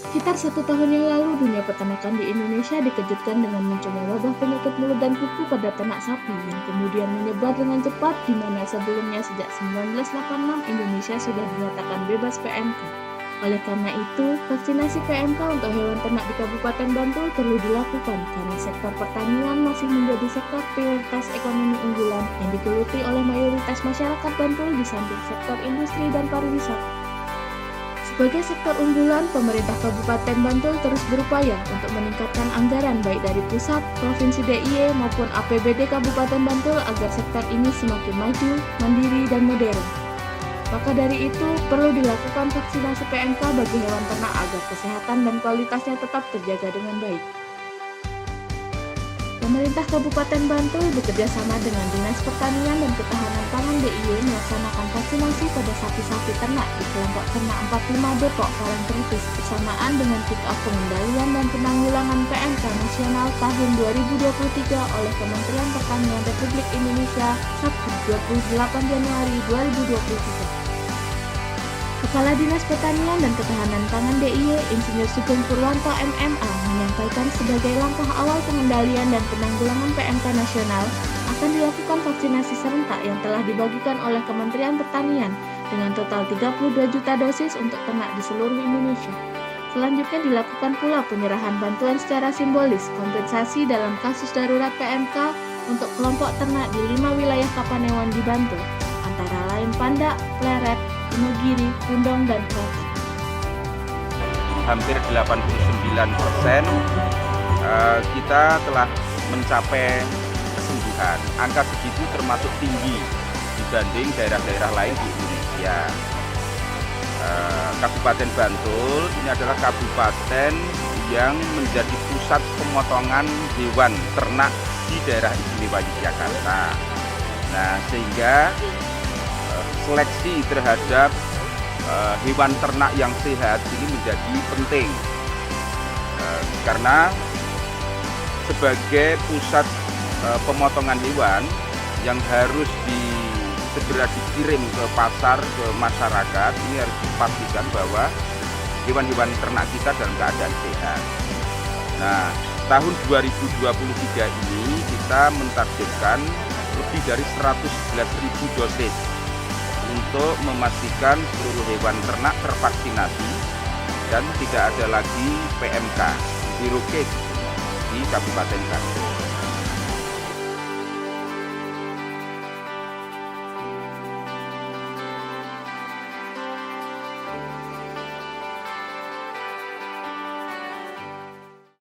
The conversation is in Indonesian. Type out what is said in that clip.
Sekitar 1 tahun yang lalu, dunia peternakan di Indonesia dikejutkan dengan munculnya wabah penyakit mulut dan kuku pada ternak sapi yang kemudian menyebar dengan cepat, di mana sebelumnya sejak 1986 Indonesia sudah dinyatakan bebas PMK. Oleh karena itu, vaksinasi PMK untuk hewan ternak di Kabupaten Bantul perlu dilakukan karena sektor pertanian masih menjadi sektor prioritas ekonomi unggulan yang digeluti oleh mayoritas masyarakat Bantul di samping sektor industri dan pariwisata. Sebagai sektor unggulan, pemerintah Kabupaten Bantul terus berupaya untuk meningkatkan anggaran baik dari pusat, provinsi DIY maupun APBD Kabupaten Bantul agar sektor ini semakin maju, mandiri, dan modern. Maka dari itu, perlu dilakukan vaksinasi PMK bagi hewan ternak agar kesehatan dan kualitasnya tetap terjaga dengan baik. Pemerintah Kabupaten Bantul bekerja sama dengan Dinas Pertanian dan Ketahanan Pangan DIY melaksanakan vaksinasi pada sapi-sapi ternak di kelompok ternak 45 Depok Parangtritis bersamaan dengan kick-off pengendalian dan penanggulangan PMK nasional tahun 2023 oleh Kementerian Pertanian Republik Indonesia Sabtu 28 Januari 2023. Kepala Dinas Pertanian dan Ketahanan Pangan DIY, Insinyur Sugeng Purwanto MMA, menyampaikan sebagai langkah awal pengendalian dan penanggulangan PMK nasional akan dilakukan vaksinasi serentak yang telah dibagikan oleh Kementerian Pertanian dengan total 32 juta dosis untuk ternak di seluruh Indonesia. Selanjutnya dilakukan pula penyerahan bantuan secara simbolis kompensasi dalam kasus darurat PMK untuk kelompok ternak di 5 wilayah Kapanewon di Bantul, antara lain Pandak, Pleret, Wonogiri, Pundong, dan Klaten. Hampir 89% kita telah mencapai kesembuhan. Angka segitu termasuk tinggi dibanding daerah-daerah lain di Indonesia. Kabupaten Bantul ini adalah kabupaten yang menjadi pusat pemotongan hewan ternak di daerah istimewa Yogyakarta. Nah, sehingga seleksi terhadap hewan ternak yang sehat ini menjadi penting karena sebagai pusat pemotongan hewan yang harus segera dikirim ke pasar, ke masyarakat, ini harus dipastikan bahwa hewan-hewan ternak kita dalam keadaan sehat. Nah, tahun 2023 ini kita mentargetkan lebih dari 111.000 dosis untuk memastikan seluruh hewan ternak tervaksinasi dan tidak ada lagi PMK, zero case di Kabupaten Bantul.